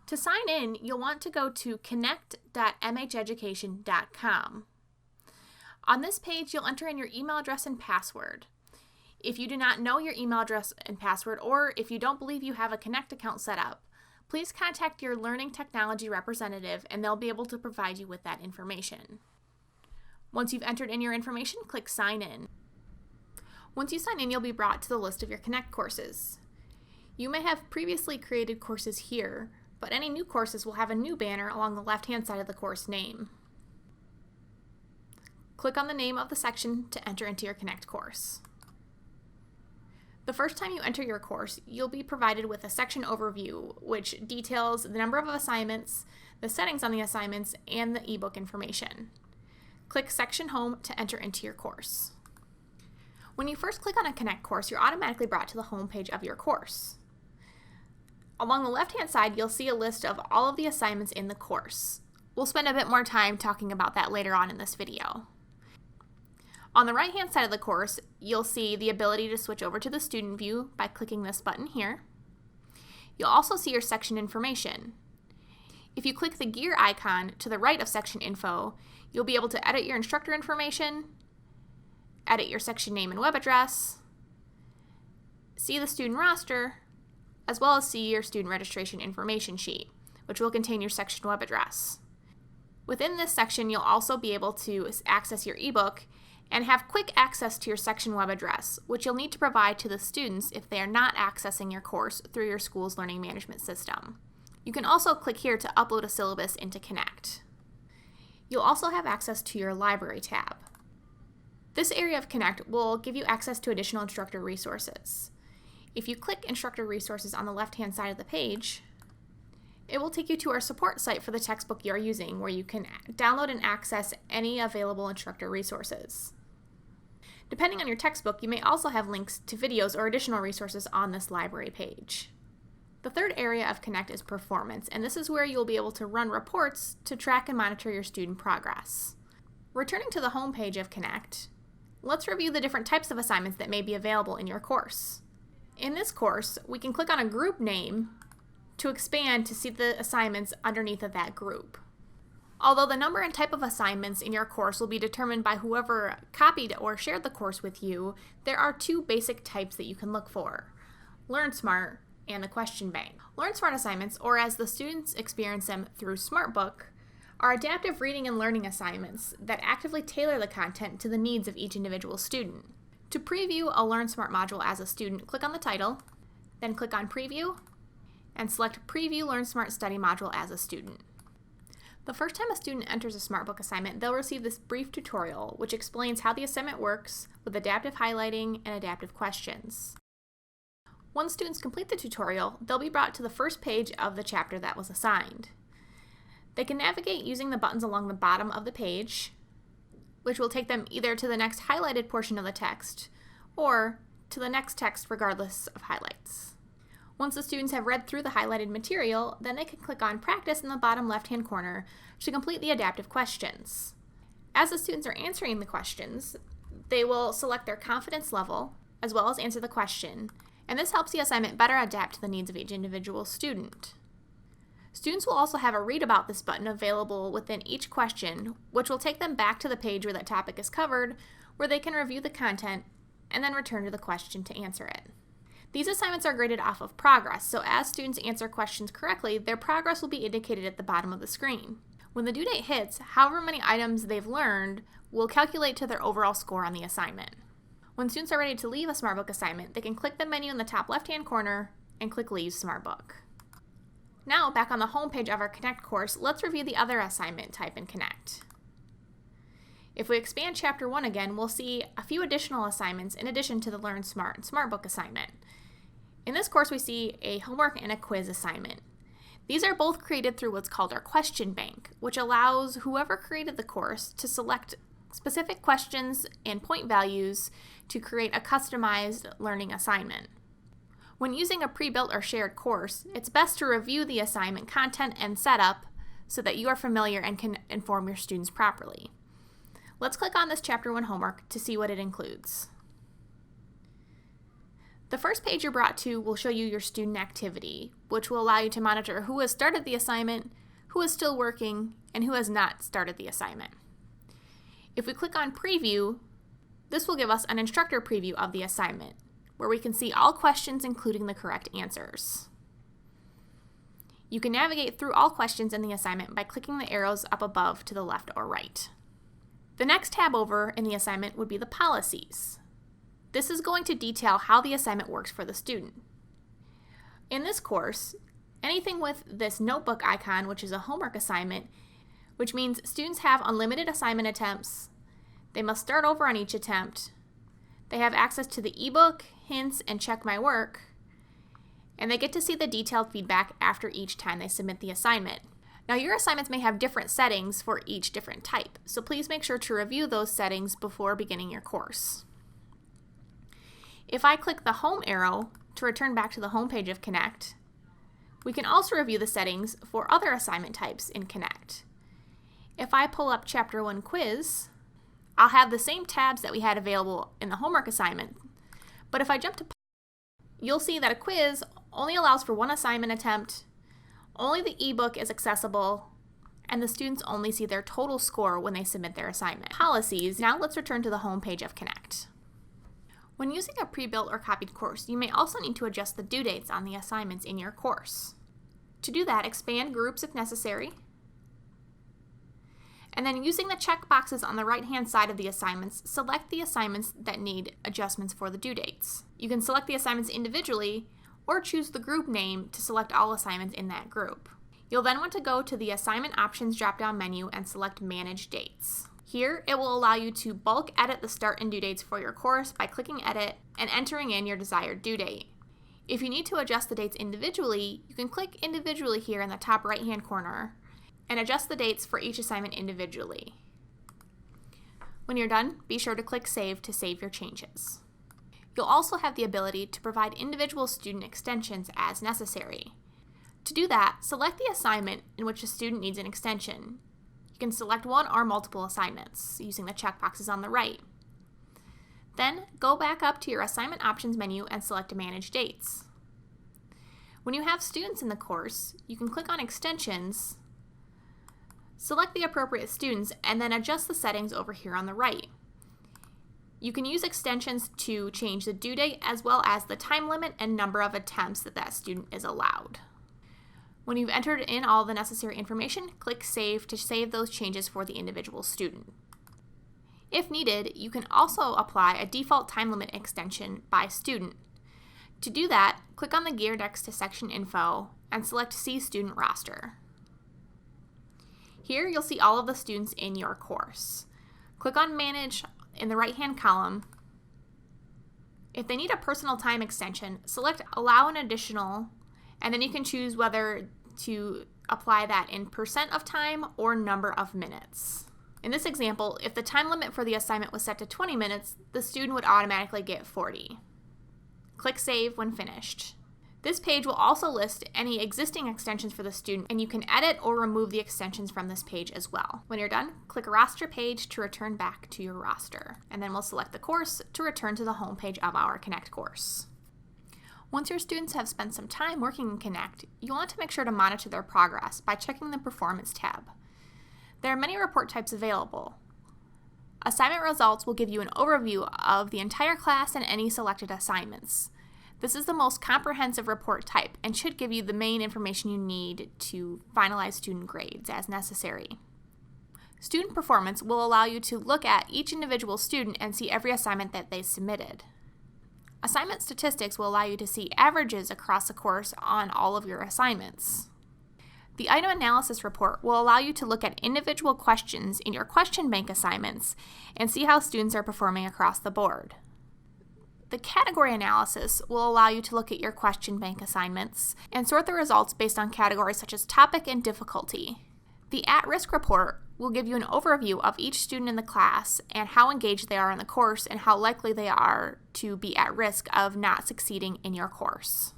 To sign in, you'll want to go to connect.mheducation.com. On this page, you'll enter in your email address and password. If you do not know your email address and password, or if you don't believe you have a Connect account set up, please contact your Learning Technology representative and they'll be able to provide you with that information. Once you've entered in your information, click Sign In. Once you sign in, you'll be brought to the list of your Connect courses. You may have previously created courses here, but any new courses will have a new banner along the left-hand side of the course name. Click on the name of the section to enter into your Connect course. The first time you enter your course, you'll be provided with a section overview, which details the number of assignments, the settings on the assignments, and the ebook information. Click Section Home to enter into your course. When you first click on a Connect course, you're automatically brought to the home page of your course. Along the left-hand side, you'll see a list of all of the assignments in the course. We'll spend a bit more time talking about that later on in this video. On the right-hand side of the course, you'll see the ability to switch over to the student view by clicking this button here. You'll also see your section information. If you click the gear icon to the right of section info, you'll be able to edit your instructor information, edit your section name and web address, see the student roster, as well as see your student registration information sheet, which will contain your section web address. Within this section, you'll also be able to access your ebook and have quick access to your section web address, which you'll need to provide to the students if they are not accessing your course through your school's learning management system. You can also click here to upload a syllabus into Connect. You'll also have access to your library tab. This area of Connect will give you access to additional instructor resources. If you click Instructor Resources on the left-hand side of the page, it will take you to our support site for the textbook you're using, where you can download and access any available instructor resources. Depending on your textbook, you may also have links to videos or additional resources on this library page. The third area of Connect is Performance, and this is where you'll be able to run reports to track and monitor your student progress. Returning to the home page of Connect, let's review the different types of assignments that may be available in your course. In this course, we can click on a group name to expand to see the assignments underneath of that group. Although the number and type of assignments in your course will be determined by whoever copied or shared the course with you, there are two basic types that you can look for: Learn Smart and the Question Bank. Learn Smart assignments, or as the students experience them through SmartBook, are adaptive reading and learning assignments that actively tailor the content to the needs of each individual student. To preview a Learn Smart module as a student, click on the title, then click on Preview, and select Preview Learn Smart Study Module as a student. The first time a student enters a SmartBook assignment, they'll receive this brief tutorial which explains how the assignment works with adaptive highlighting and adaptive questions. Once students complete the tutorial, they'll be brought to the first page of the chapter that was assigned. They can navigate using the buttons along the bottom of the page, which will take them either to the next highlighted portion of the text or to the next text regardless of highlights. Once the students have read through the highlighted material, then they can click on Practice in the bottom left-hand corner to complete the adaptive questions. As the students are answering the questions, they will select their confidence level as well as answer the question, and this helps the assignment better adapt to the needs of each individual student. Students will also have a Read About This button available within each question, which will take them back to the page where that topic is covered, where they can review the content and then return to the question to answer it. These assignments are graded off of progress, so as students answer questions correctly, their progress will be indicated at the bottom of the screen. When the due date hits, however many items they've learned will calculate to their overall score on the assignment. When students are ready to leave a SmartBook assignment, they can click the menu in the top left-hand corner and click Leave SmartBook. Now, back on the home page of our Connect course, let's review the other assignment type in Connect. If we expand Chapter 1 again, we'll see a few additional assignments in addition to the Learn Smart and SmartBook assignment. In this course, we see a homework and a quiz assignment. These are both created through what's called our Question Bank, which allows whoever created the course to select specific questions and point values to create a customized learning assignment. When using a pre-built or shared course, it's best to review the assignment content and setup so that you are familiar and can inform your students properly. Let's click on this Chapter 1 homework to see what it includes. The first page you're brought to will show you your student activity, which will allow you to monitor who has started the assignment, who is still working, and who has not started the assignment. If we click on Preview, this will give us an instructor preview of the assignment, where we can see all questions including the correct answers. You can navigate through all questions in the assignment by clicking the arrows up above to the left or right. The next tab over in the assignment would be the policies. This is going to detail how the assignment works for the student. In this course, anything with this notebook icon, which is a homework assignment, which means students have unlimited assignment attempts, they must start over on each attempt, they have access to the ebook, hints, and check my work, and they get to see the detailed feedback after each time they submit the assignment. Now, your assignments may have different settings for each different type, so please make sure to review those settings before beginning your course. If I click the home arrow to return back to the home page of Connect, we can also review the settings for other assignment types in Connect. If I pull up Chapter 1 Quiz, I'll have the same tabs that we had available in the homework assignment, but if I jump to, you'll see that a quiz only allows for one assignment attempt, only the ebook is accessible, and the students only see their total score when they submit their assignment. Policies. Now let's return to the home page of Connect. When using a pre-built or copied course, you may also need to adjust the due dates on the assignments in your course. To do that, expand groups if necessary, and then using the checkboxes on the right-hand side of the assignments, select the assignments that need adjustments for the due dates. You can select the assignments individually or choose the group name to select all assignments in that group. You'll then want to go to the Assignment Options drop-down menu and select Manage Dates. Here, it will allow you to bulk edit the start and due dates for your course by clicking Edit and entering in your desired due date. If you need to adjust the dates individually, you can click Individually here in the top right-hand corner and adjust the dates for each assignment individually. When you're done, be sure to click Save to save your changes. You'll also have the ability to provide individual student extensions as necessary. To do that, select the assignment in which a student needs an extension. You can select one or multiple assignments using the checkboxes on the right. Then, go back up to your Assignment Options menu and select Manage Dates. When you have students in the course, you can click on Extensions, select the appropriate students, and then adjust the settings over here on the right. You can use extensions to change the due date as well as the time limit and number of attempts that student is allowed. When you've entered in all the necessary information, click Save to save those changes for the individual student. If needed, you can also apply a default time limit extension by student. To do that, click on the gear next to Section Info and select See Student Roster. Here you'll see all of the students in your course. Click on Manage in the right-hand column. If they need a personal time extension, select Allow an Additional, and then you can choose whether to apply that in % of time or number of minutes. In this example, if the time limit for the assignment was set to 20 minutes, the student would automatically get 40. Click Save when finished. This page will also list any existing extensions for the student, and you can edit or remove the extensions from this page as well. When you're done, click Roster Page to return back to your roster, and then we'll select the course to return to the home page of our Connect course. Once your students have spent some time working in Connect, you want to make sure to monitor their progress by checking the Performance tab. There are many report types available. Assignment Results will give you an overview of the entire class and any selected assignments. This is the most comprehensive report type and should give you the main information you need to finalize student grades as necessary. Student Performance will allow you to look at each individual student and see every assignment that they submitted. Assignment Statistics will allow you to see averages across the course on all of your assignments. The Item Analysis Report will allow you to look at individual questions in your question bank assignments and see how students are performing across the board. The Category Analysis will allow you to look at your question bank assignments and sort the results based on categories such as topic and difficulty. The At-Risk Report will give you an overview of each student in the class and how engaged they are in the course and how likely they are to be at risk of not succeeding in your course.